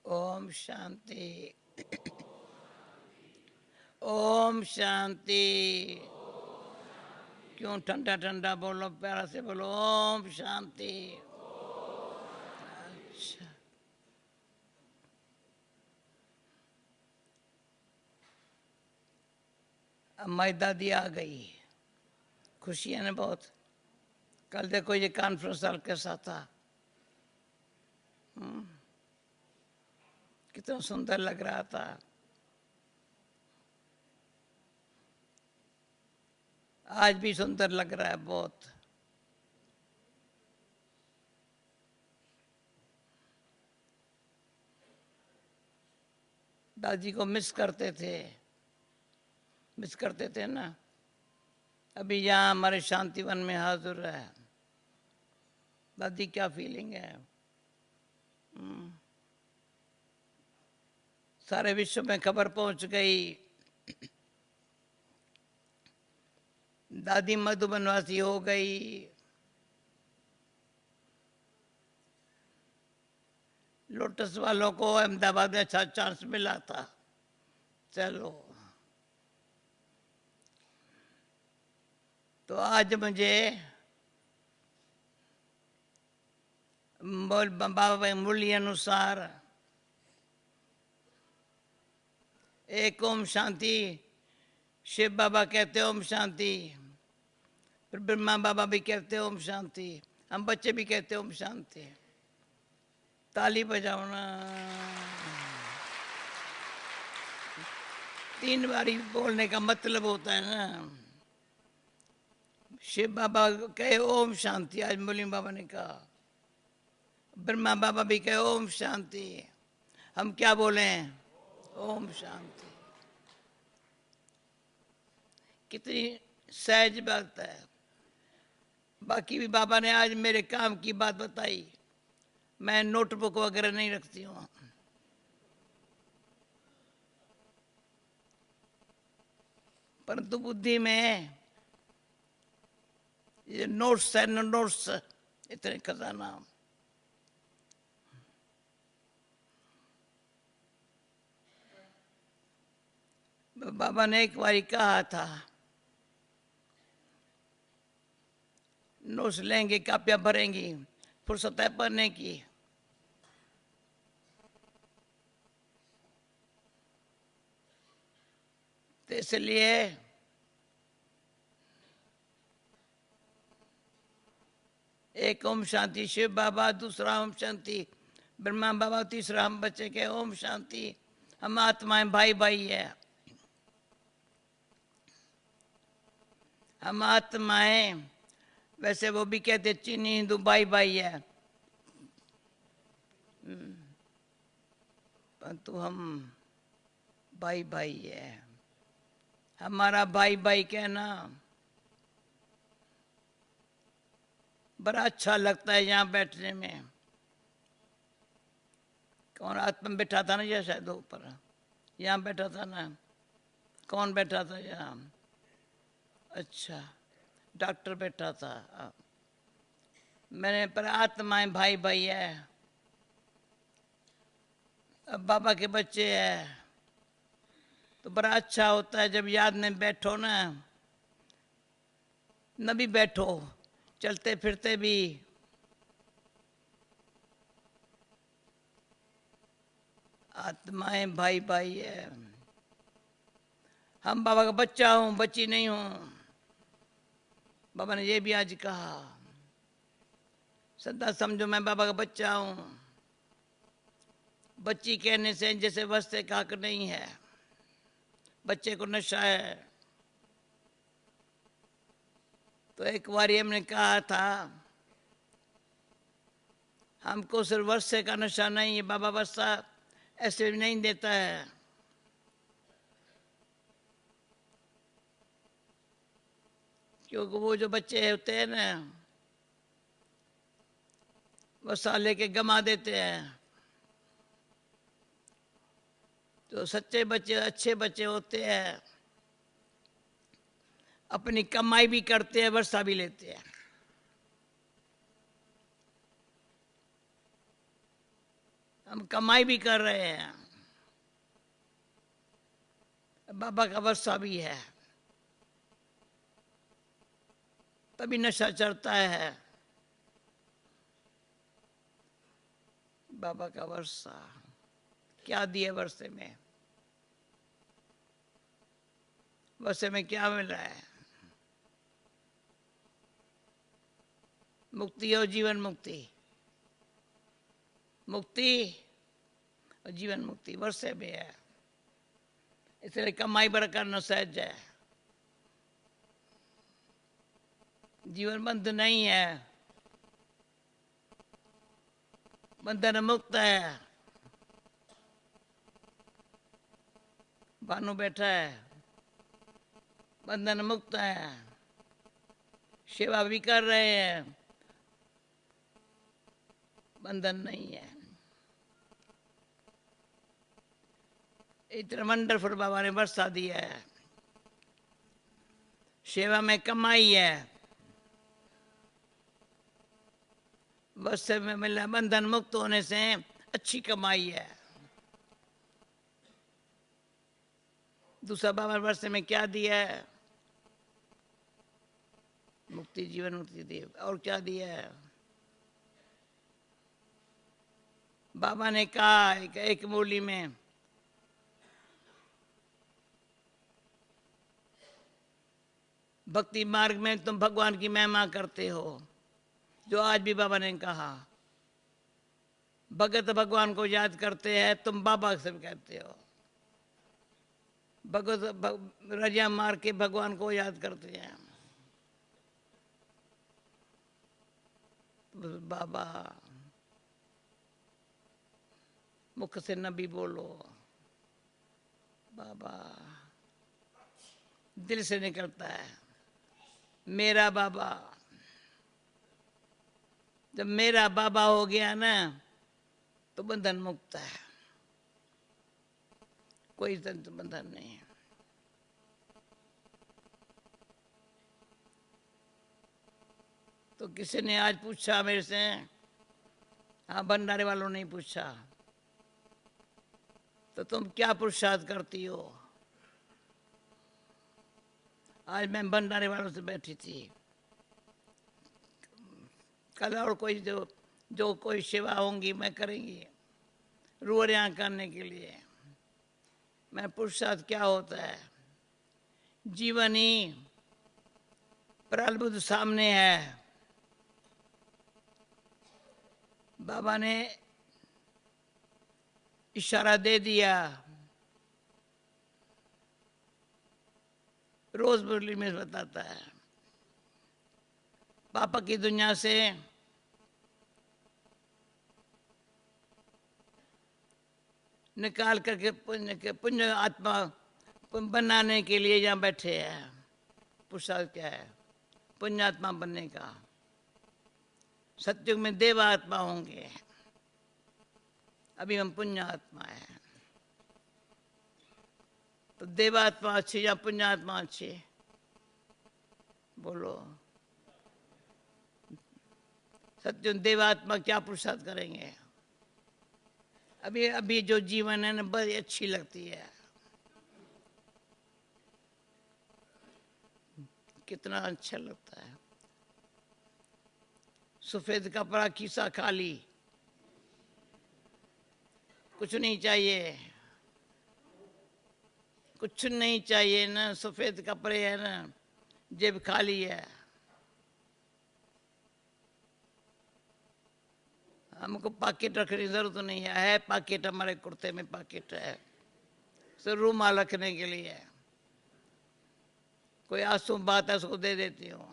ओम शांति। ओम शांति। क्यों ठंडा ठंडा बोलो, प्यारा से बोलो ओम शांति। अच्छा, अब माई दादी आ गई, खुशी है ना बहुत। कल देखो ये कॉन्फ्रेंस हॉल कैसा था, कितना सुंदर लग रहा था। आज भी सुंदर लग रहा है बहुत। दादी को मिस करते थे ना। अभी यहाँ हमारे शांतिवन में हाजिर है। दादी क्या फीलिंग है? सारे विश्व में खबर पहुंच गई, दादी मधुबनवासी हो गई। लोटस वालों को अहमदाबाद में अच्छा चांस मिला था। चलो, तो आज मुझे बाबा मूल्य अनुसार एक ओम शांति, शिव बाबा कहते ओम शांति, फिर ब्रह्मा बाबा भी कहते ओम शांति, हम बच्चे भी कहते ओम शांति। ताली बजाओ ना। 3 बारी बोलने का मतलब होता है ना। शिव बाबा कहे ओम शांति, आज मुरली बाबा ने कहा। ब्रह्मा बाबा भी कहे ओम शांति, हम क्या बोले? ओम शांति। कितनी सहज बात है। बाकी भी बाबा ने आज मेरे काम की बात बताई। मैं नोटबुक वगैरह नहीं रखती हूँ, परंतु बुद्धि में ये नोट्स है, नोट्स इतने खजाना। बाबा ने एक बारी कहा था, नोट्स लेंगे, कापियां भरेंगी, फुर्सत है पढ़ने की। तो इसलिए एक ओम शांति शिव बाबा, दूसरा ओम शांति ब्रह्मा बाबा, तीसरा हम बच्चे के ओम शांति। हम आत्माएं भाई भाई है। हम आत्माएं, वैसे वो भी कहते चीनी हिंदू भाई भाई है, परंतु हम भाई भाई है। हमारा भाई भाई कहना बड़ा अच्छा लगता है यहाँ बैठने में। कौन आत्मा बैठा था ना, ये शायद ऊपर यहाँ बैठा था ना। कौन बैठा था यहाँ? अच्छा, डॉक्टर बैठा था। मैंने पर आत्माएं भाई भाई है। अब बाबा के बच्चे हैं तो बड़ा अच्छा होता है जब याद में बैठो ना। न भी बैठो, चलते फिरते भी आत्माएं भाई भाई है। हम बाबा का बच्चा हूं, बच्ची नहीं हूं। बाबा ने ये भी आज कहा, सदा समझो मैं बाबा का बच्चा हूं। बच्ची कहने से जैसे वस्ते का हक नहीं है, बच्चे को नशा है। तो एक बार हमने कहा था, हमको सिर्फ वर्षे का नशा नहीं है, बाबा वर्षा ऐसे भी नहीं देता है। क्योंकि वो जो बच्चे होते हैं ना, वर्षा लेके गमा देते हैं। तो सच्चे बच्चे, अच्छे बच्चे होते हैं, अपनी कमाई भी करते हैं, वर्षा भी लेते हैं। हम कमाई भी कर रहे हैं, बाबा का वर्षा भी है, तभी नशा चढ़ता है। बाबा का वर्षा क्या दिए वर्षे में? वर्षे में क्या मिल रहा है? मुक्ति और जीवन मुक्ति, मुक्ति और जीवन मुक्ति वर्षे में है। इसलिए कमाई बड़ा करना सहज है। जीवन बंध नहीं है, बंधन मुक्त है। भानु बैठा है, बंधन मुक्त है, सेवा भी कर रहे हैं, बंधन नहीं है। इतना वंडरफुल बाबा ने वर्षा दिया है। सेवा में कमाई है, वर्षे में मिला बंधन मुक्त होने से अच्छी कमाई है। दूसरा बाबा वर्षे में क्या दिया है? मुक्ति जीवन मुक्ति दी। और क्या दिया है? बाबा ने कहा एक मुरली में, भक्ति मार्ग में तुम भगवान की महिमा करते हो, जो आज भी बाबा ने कहा। भगत भगवान को याद करते हैं, तुम बाबा से कहते हो। भगवत रजा मार के भगवान को याद करते हैं। बाबा मुख से न भी बोलो, बाबा दिल से निकलता है, मेरा बाबा। जब मेरा बाबा हो गया ना तो बंधन मुक्त है, कोई बंधन नहीं है। तो किसी ने आज पूछा मेरे से, हाँ भंडारे वालों ने पूछा, तो तुम क्या पुरुषार्थ करती हो? आज मैं भंडारे वालों से बैठी थी, कल और कोई जो कोई सेवा होंगी मैं करेंगी, रुआरियाँ करने के लिए। मैं पुरुषार्थ क्या होता है? जीवन ही प्रलबुद्ध सामने है। बाबा ने इशारा दे दिया, रोज मुरली में बताता है, पापा की दुनिया से निकाल करके पुण्य आत्मा बनाने के लिए यहाँ बैठे हैं। पुरुषार्थ क्या है? पुण्य आत्मा बनने का। सत्युग में देव आत्मा होंगे, अभी हम पुण्य आत्मा है। तो देवात्मा अच्छी या पुण्य आत्मा अच्छी? बोलो। सत्य देवात्मा क्या पुरुषार्थ करेंगे? अभी अभी जो जीवन है ना बड़ी अच्छी लगती है। कितना अच्छा लगता है। सफेद कपड़ा खीसा खाली, कुछ नहीं चाहिए, कुछ नहीं चाहिए ना। सफेद कपड़े है ना, जेब खाली है। हमको पॉकेट रखने की जरूरत नहीं है पॉकेट हमारे कुर्ते में पॉकेट है, सिर्फ रूमाल रखने के लिए। कोई आसूम बात है उसको दे देती हूँ।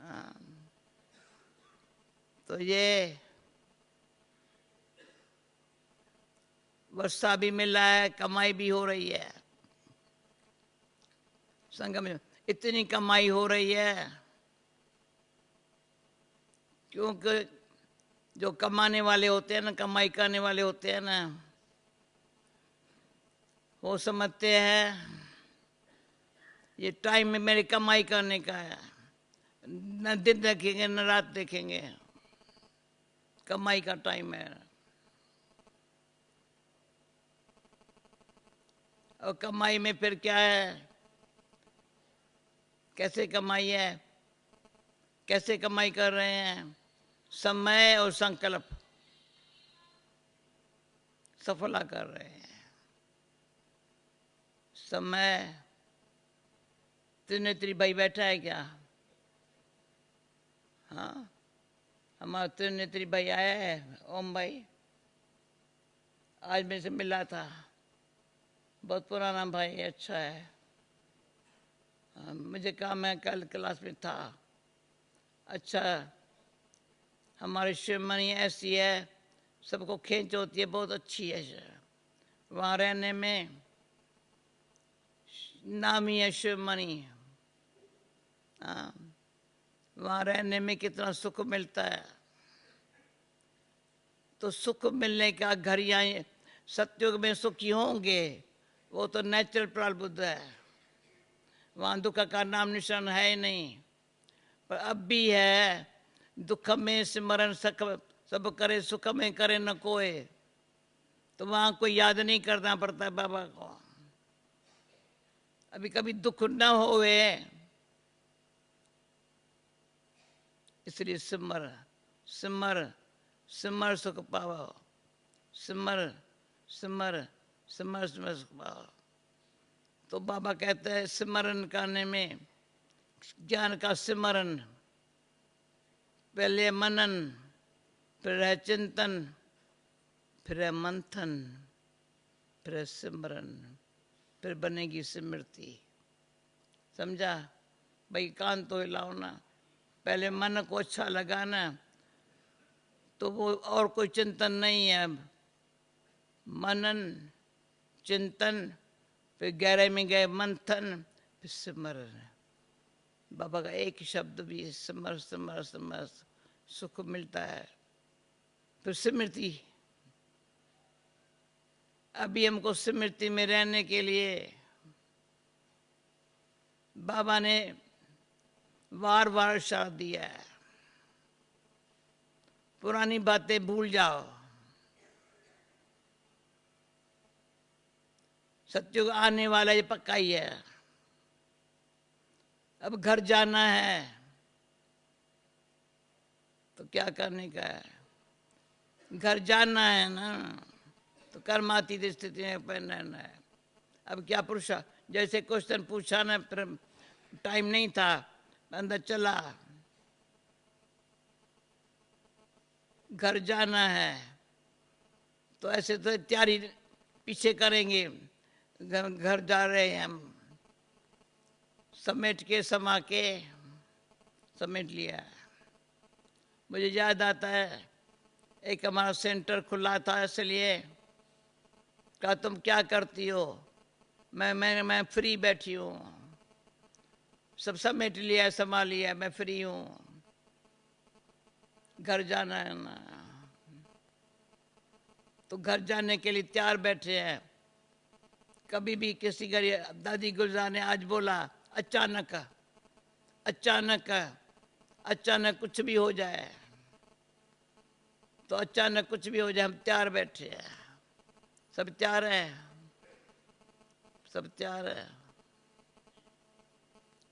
हाँ। तो ये वर्षा भी मिल रहा है, कमाई भी हो रही है। संगम में इतनी कमाई हो रही है क्योंकि जो कमाने वाले होते हैं ना, कमाई करने वाले होते हैं ना, वो समझते हैं ये टाइम में मेरी कमाई करने का है, न दिन देखेंगे न रात देखेंगे, कमाई का टाइम है। और कमाई में फिर क्या है, कैसे कमाई है, कैसे कमाई कर रहे हैं? समय और संकल्प सफला कर रहे हैं। समय, त्रिनेत्री भाई बैठा है क्या? हाँ, हमारा त्रिनेत्री भाई आया है, ओम भाई आज मेरे से मिला था, बहुत पुराना भाई, अच्छा है। मुझे कहा, मैं कल क्लास में था। अच्छा, हमारी शिवमणि ऐसी है, सबको खींच होती है, बहुत अच्छी है। वहाँ रहने में नाम ही है शिवमणि। हाँ, वहाँ रहने में कितना सुख मिलता है। तो सुख मिलने का घर यहाँ सतयुग में सुखी होंगे, वो तो नेचुरल प्रारब्ध है। वहाँ दुख का नाम निशान है ही नहीं। पर अब भी है, दुख में सिमरन सब करे, सुख में करे न कोई। तो वहाँ कोई याद नहीं करना पड़ता है बाबा को। अभी कभी दुख न होवे, इसलिए सिमर सिमर सिमर सुख पाओ, सिमर सिमर सिमर सिमर सुख पाओ। तो बाबा कहते हैं सिमरन करने में, ज्ञान का सिमरन, पहले मनन, फिर है चिंतन, फिर है मंथन, फिर है सिमरन, फिर बनेगी स्मृति। समझा भाई? कान तो हिलाओ ना। पहले मन को अच्छा लगाना, तो वो और कोई चिंतन नहीं है। मनन, चिंतन, फिर गहराई में गए मंथन, फिर सिमरन। बाबा का एक शब्द भी सिमर सिमर सिमर, सुख मिलता है। फिर स्मृति, अभी हमको स्मृति में रहने के लिए बाबा ने बार बार साथ दिया है। पुरानी बातें भूल जाओ, सत्युग आने वाला ये पक्का ही है। अब घर जाना है तो क्या करने का है? घर जाना है ना, तो कर्मातीत स्थिति में रहना है। अब क्या पूछा, जैसे क्वेश्चन पूछा ना, टाइम नहीं था, अंदर चला। घर जाना है तो ऐसे तो तैयारी पीछे करेंगे। घर जा रहे हैं हम, समेट के समा के समेट लिया। मुझे याद आता है, एक हमारा सेंटर खुला था, इसलिए कहा तुम क्या करती हो? मैं फ्री बैठी हूँ, सब समेट लिया, संभाल लिया, मैं फ्री हूँ, घर जाना है ना। तो घर जाने के लिए तैयार बैठे हैं। कभी भी किसी घर, दादी गुलजार ने आज बोला, अचानक अचानक अचानक कुछ भी हो जाए, तो अचानक कुछ भी हो जाए, हम तैयार बैठे हैं। सब तैयार है, सब तैयार है।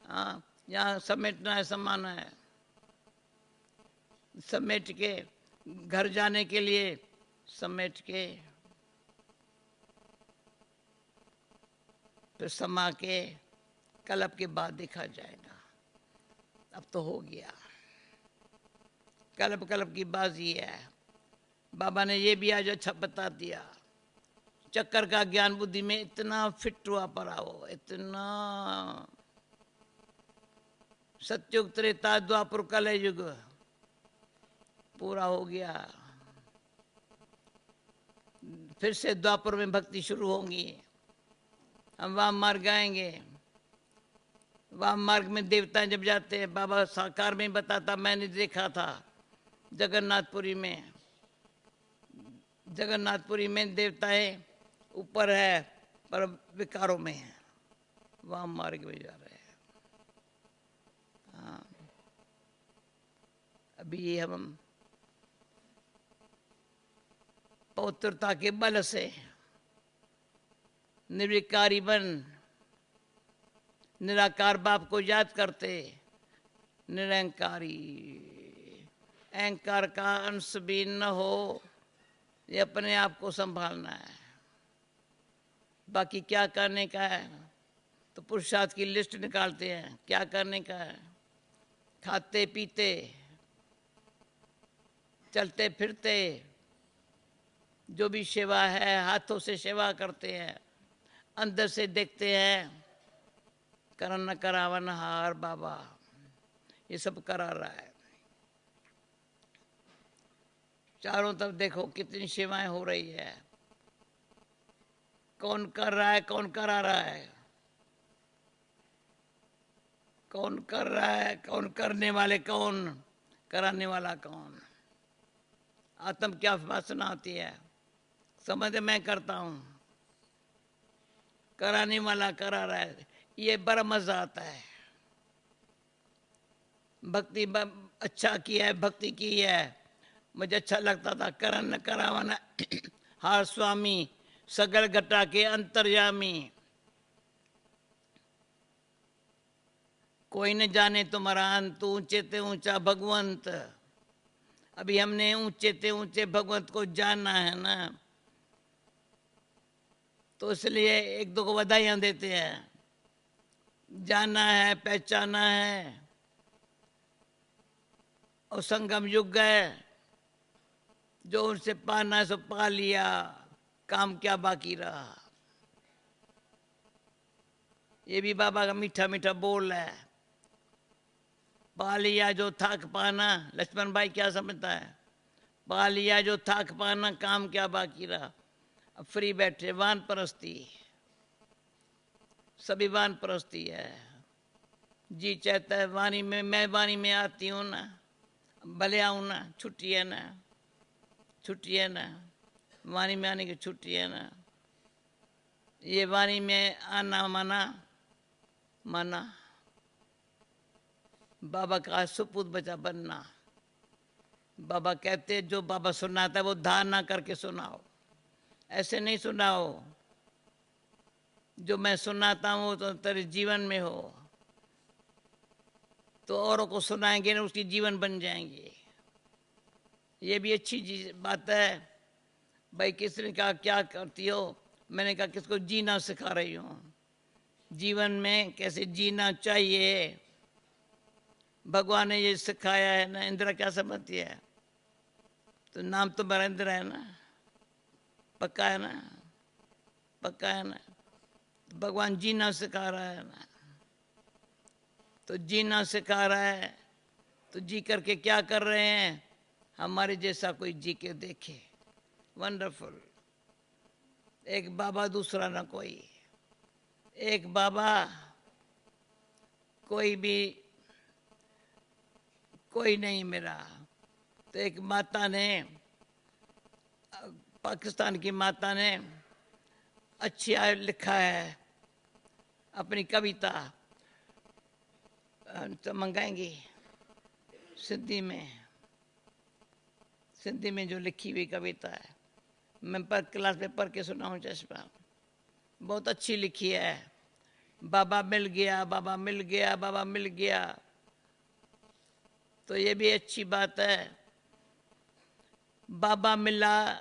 हाँ, यहाँ समेटना है, समाना है। समेट के घर जाने के लिए समेट के, फिर समा के, कल के बाद देखा जाएगा। अब तो हो गया, कल्प की बाजी है। बाबा ने ये भी आज अच्छा बता दिया। चक्कर का ज्ञान बुद्धि में इतना फिट हुआ पड़ा हो, इतना। सतयुग, त्रेता, द्वापर, कलयुग पूरा हो गया। फिर से द्वापर में भक्ति शुरू होंगी। हम वाम मार्ग गाएंगे। वाम मार्ग में देवता जब जाते हैं, बाबा साकार में बताता, मैंने देखा था जगन्नाथपुरी में। जगन्नाथपुरी में देवताएं ऊपर है, पर विकारों में है, वाम मार्ग में जा रहे हैं। हाँ, अभी हम पवित्रता के बल से निर्विकारी बन निराकार बाप को याद करते, निरंकारी, अहंकार का अंश भी न हो, ये अपने आप को संभालना है। बाकी क्या करने का है तो पुरुषार्थ की लिस्ट निकालते हैं, क्या करने का है, खाते पीते चलते फिरते जो भी सेवा है हाथों से सेवा करते हैं, अंदर से देखते हैं करन करावन हार बाबा ये सब करा रहा है। चारों तरफ देखो कितनी सेवाएं हो रही है, कौन कर रहा है, कौन करा रहा है, कौन कर रहा है, कौन करने वाले कौन, कराने वाला कौन। आत्म क्या वासना आती है, समझ मैं करता हूँ, कराने वाला करा रहा है, ये बड़ा मजा आता है। भक्ति अच्छा किया है, भक्ति की है, मुझे अच्छा लगता था। करन करावन हार स्वामी सगल घटा के अंतर्यामी, कोई न जाने तुम्हारा अंत, ऊंचे ते ऊंचा भगवंत। अभी हमने ऊंचे ते ऊंचे भगवंत को जानना है ना, तो इसलिए एक दो को बधाइयां देते हैं। जाना है, पहचाना है, और संगम युग है, जो उनसे पाना है सो पा लिया, काम क्या बाकी रहा। ये भी बाबा का मीठा मीठा बोल है, पा लिया जो थाक पाना। लक्ष्मण भाई क्या समझता है, पा लिया जो थाक पाना, काम क्या बाकी रहा। अब फ्री बैठे, वान परस्ती, सभी वान परस्ती है। जी चाहता है वाणी में, मैं वाणी में आती हूँ ना, भले आऊँ ना, छुट्टी है ना, छुट्टी है ना, वाणी में आने की छुट्टी है ना। ये वाणी में आना मना, मना बाबा का सुपुत बचा बनना। बाबा कहते जो बाबा सुनाता है वो धारणा करके सुनाओ, ऐसे नहीं सुनाओ। जो मैं सुनाता हूँ तो तेरे जीवन में हो, तो औरों को सुनाएंगे ना, उसकी जीवन बन जाएंगे। ये भी अच्छी चीज बात है। भाई किसने कहा क्या करती हो, मैंने कहा किसको जीना सिखा रही हूँ, जीवन में कैसे जीना चाहिए। भगवान ने ये सिखाया है ना। इंदिरा क्या समझती है, तो नाम तो मेरा इंदिरा है ना, पक्का है ना, पक्का है ना। तो भगवान जीना सिखा रहा है ना, तो जीना सिखा रहा है, तो जी करके क्या कर रहे हैं, हमारे जैसा कोई जी के देखे। वंडरफुल। एक बाबा दूसरा ना कोई, एक बाबा, कोई भी कोई नहीं मेरा। तो एक माता ने, पाकिस्तान की माता ने अच्छी लिखा है अपनी कविता, तो मंगाएंगी सिंधी में, सिंधी में जो लिखी हुई कविता है, मैं पर क्लास में पढ़ के सुनाऊँ चश्मा, बहुत अच्छी लिखी है। बाबा मिल गया, बाबा मिल गया, बाबा मिल गया, तो ये भी अच्छी बात है। बाबा मिला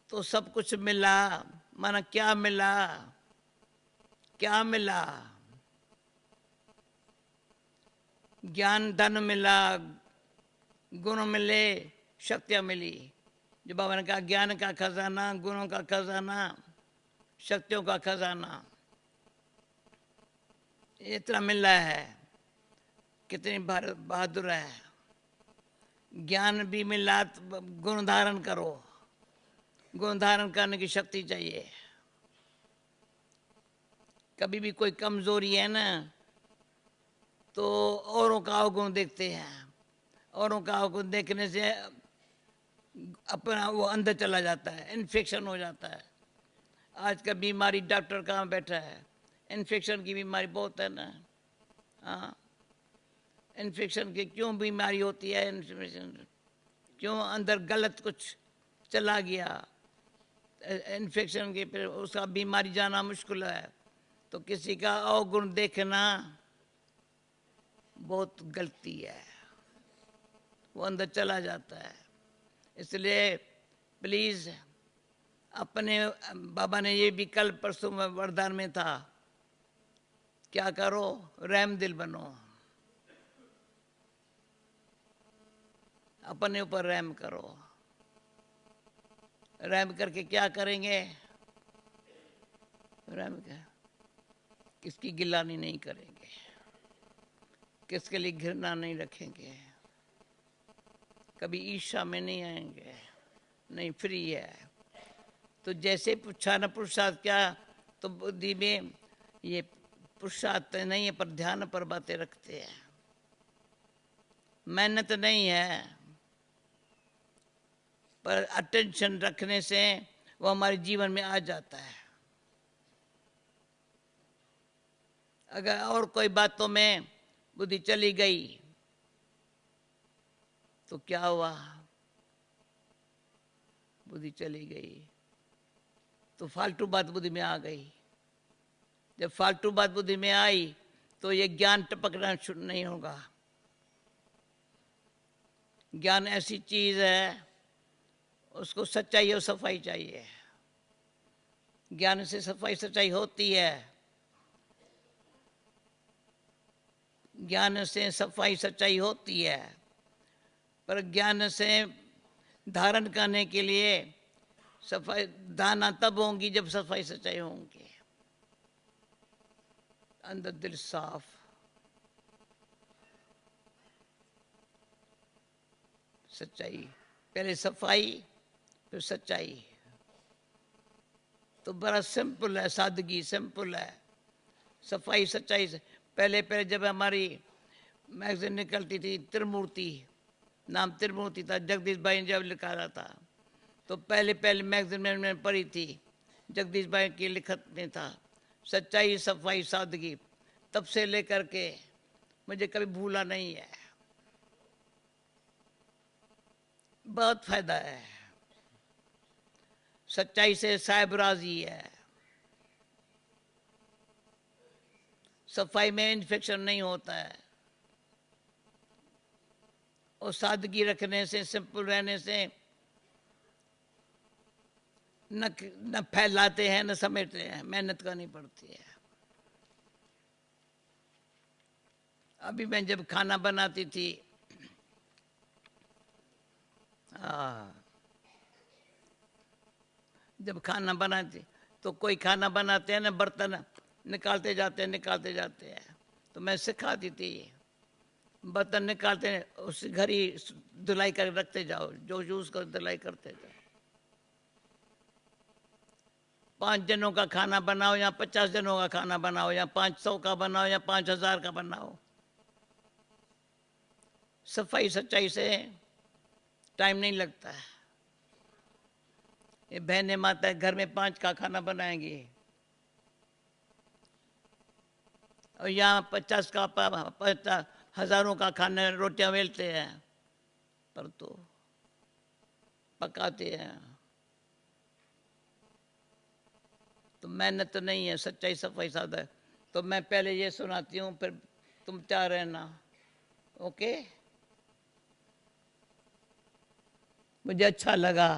तो सब कुछ मिला, माना क्या मिला, क्या मिला, ज्ञान धन मिला, गुण मिले, शक्तियाँ मिली। जो बाबा ने कहा ज्ञान का खजाना, गुणों का खजाना, शक्तियों का खजाना, इतना मिल रहा है। कितनी बहादुर है। ज्ञान भी मिला तो गुण धारण करो, गुण धारण करने की शक्ति चाहिए। कभी भी कोई कमजोरी है ना, तो औरों का अवगुण देखते हैं, औरों का अवगुण देखने से अपना वो अंदर चला जाता है, इन्फेक्शन हो जाता है। आज का बीमारी, डॉक्टर कहाँ बैठा है, इन्फेक्शन की बीमारी बहुत है ना। हाँ, इन्फेक्शन की क्यों बीमारी होती है, इन्फेक्शन क्यों, अंदर गलत कुछ चला गया, इन्फेक्शन के, फिर उसका बीमारी जाना मुश्किल है। तो किसी का अवगुण देखना बहुत गलती है, वो अंदर चला जाता है। इसलिए प्लीज अपने, बाबा ने ये भी कल परसों में वरदान में था, क्या करो, रहम दिल बनो, अपने ऊपर रहम करो। रहम करके क्या करेंगे? रहम क्या, किसकी गिलानी नहीं करेंगे, किसके लिए घृणा नहीं रखेंगे, कभी ईर्ष्या में नहीं आएंगे, नहीं, फ्री है। तो जैसे पूछा न पुरुषार्थ क्या, तो बुद्धि में ये पुरुषार्थ नहीं है, पर ध्यान पर बातें रखते हैं। मेहनत नहीं है, पर अटेंशन रखने से वो हमारे जीवन में आ जाता है। अगर और कोई बातों में बुद्धि चली गई तो क्या हुआ? बुद्धि चली गई तो फालतू बात बुद्धि में आ गई। जब फालतू बात बुद्धि में आई तो ये ज्ञान टपकना शुरू नहीं होगा। ज्ञान ऐसी चीज है, उसको सच्चाई और सफाई चाहिए। ज्ञान से सफाई सच्चाई होती है, ज्ञान से सफाई सच्चाई होती है, पर ज्ञान से धारण करने के लिए सफाई दाना तब होंगी जब सफाई सच्चाई होंगी, अंदर दिल साफ। सच्चाई पहले, सफाई फिर सच्चाई। तो बड़ा सिंपल है, सादगी सिंपल है। सफाई सच्चाई से पहले पहले जब हमारी मैगजीन निकलती थी, त्रिमूर्ति, नाम त्रिमूर्ति था, जगदीश भाई ने जब निकाला था, तो पहले पहले मैगजीन में मैंने पढ़ी थी, जगदीश भाई की लिखत में था सच्चाई सफाई सादगी। तब से लेकर के मुझे कभी भूला नहीं है। बहुत फायदा है, सच्चाई से साहिब राजी है। सफाई में इन्फेक्शन नहीं होता है, और सादगी रखने से, सिंपल रहने से न फैलाते हैं न समेटते हैं, मेहनत करनी पड़ती है। अभी मैं जब खाना बनाती थी, जब खाना बनाती तो कोई खाना बनाते हैं ना, बर्तन निकालते जाते हैं, तो मैं सिखाती थी, बर्तन निकालते हैं उस घर ही धुलाई कर रखते जाओ, जो यूज कर धुलाई करते जाओ। 5 जनों का खाना बनाओ या 50 जनों का खाना बनाओ या 500 का बनाओ या 5000 का बनाओ, सफाई सच्चाई से टाइम नहीं लगता है। ये बहने माता घर में 5 का खाना बनाएंगी और यहाँ 50 का हजारों का खाना रोटियां बेलते हैं, पर तो पकाते हैं। तो मेहनत तो नहीं है, सच्चाई सफाई सादा है। तो मैं पहले ये सुनाती हूँ, फिर तुम क्या रहना, ओके? मुझे अच्छा लगा,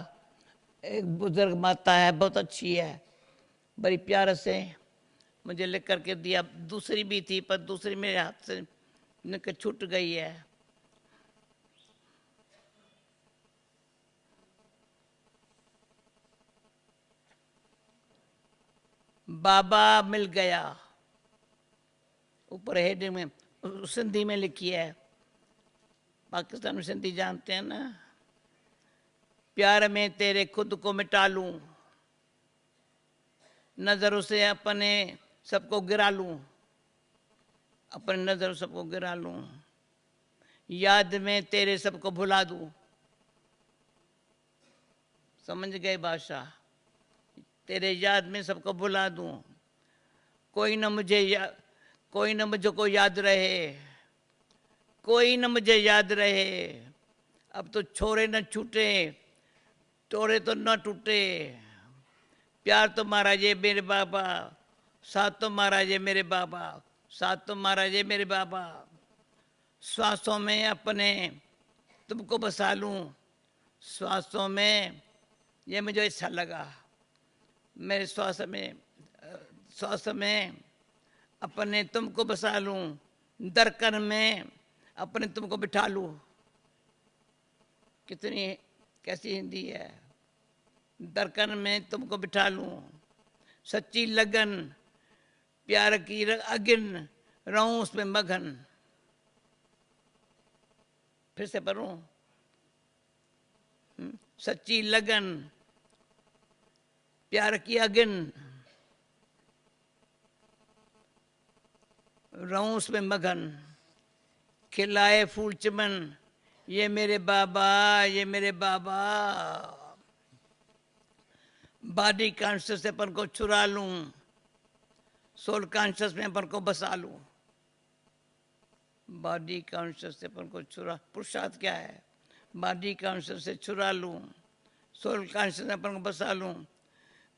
एक बुजुर्ग माता है, बहुत अच्छी है, बड़ी प्यार से मुझे लिख करके दिया। दूसरी भी थी, पर दूसरी मेरे हाथ से निकल छूट गई है। बाबा मिल गया, ऊपर हेडिंग में सिंधी में लिखी है, पाकिस्तान में सिंधी जानते हैं ना। प्यार में तेरे खुद को मिटा लूं, नजरों से अपने सबको गिरा लूं, अपने नजरों सबको गिरा लूं, याद में तेरे सबको भुला दूं। समझ गए भाषा? तेरे याद में सबको भुला दूं, कोई न मुझको याद रहे, कोई न मुझे याद रहे। अब तो छोरे न छूटे, तोरे तो न टूटे, प्यार तुम्हारा ये मेरे बाबा, साथ तुम्हारा ये मेरे बाबा, साथ तुम्हारा ये मेरे बाबा। श्वासों में अपने तुमको बसा लूं, श्वासों में, ये मुझे अच्छा लगा। मेरे श्वास में अपने तुमको बसा लूं, दरकन में अपने तुमको बिठा लूं। कितनी कैसी हिंदी है। दरकन में तुमको बिठा लूं, सच्ची लगन प्यार की अगिन रहूं उसमें मगन। फिर से पढ़ूं। सच्ची लगन प्यार की अगिन रहूं उसमें मगन। खिलाए फूल चमन ये मेरे बाबा, ये मेरे बाबा। बॉडी कॉन्शियस से अपन को चुरा लूं, सोल कॉन्शियस में अपन को बसा लूं। बॉडी कॉन्शियस से अपन को चुरा, पुरुषार्थ क्या है? बॉडी कॉन्शियस से चुरा लूं, सोल कॉन्शियस में अपन को बसा लूं।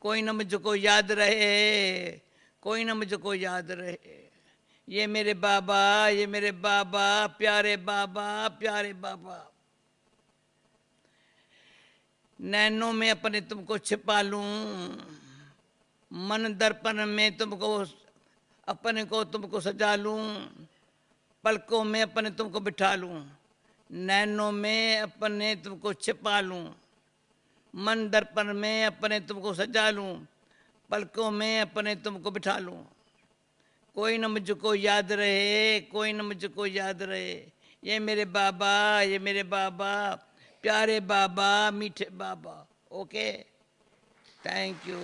कोई ना मुझको याद रहे, कोई ना मुझको याद रहे। ये मेरे बाबा, ये मेरे बाबा, प्यारे बाबा, प्यारे बाबा। नैनों में अपने तुमको छिपा लूं, मन दर्पण में तुमको अपने को तुमको सजा लूं, पलकों में अपने तुमको बिठा लूं। नैनों में अपने तुमको छिपा लूं, मन दर्पण में अपने तुमको सजा लूं, पलकों में अपने तुमको बिठा लूं। कोई न मुझको याद रहे, कोई न मुझको याद रहे। ये मेरे बाबा, ये मेरे बाबा, प्यारे बाबा, मीठे बाबा। Okay, thank you.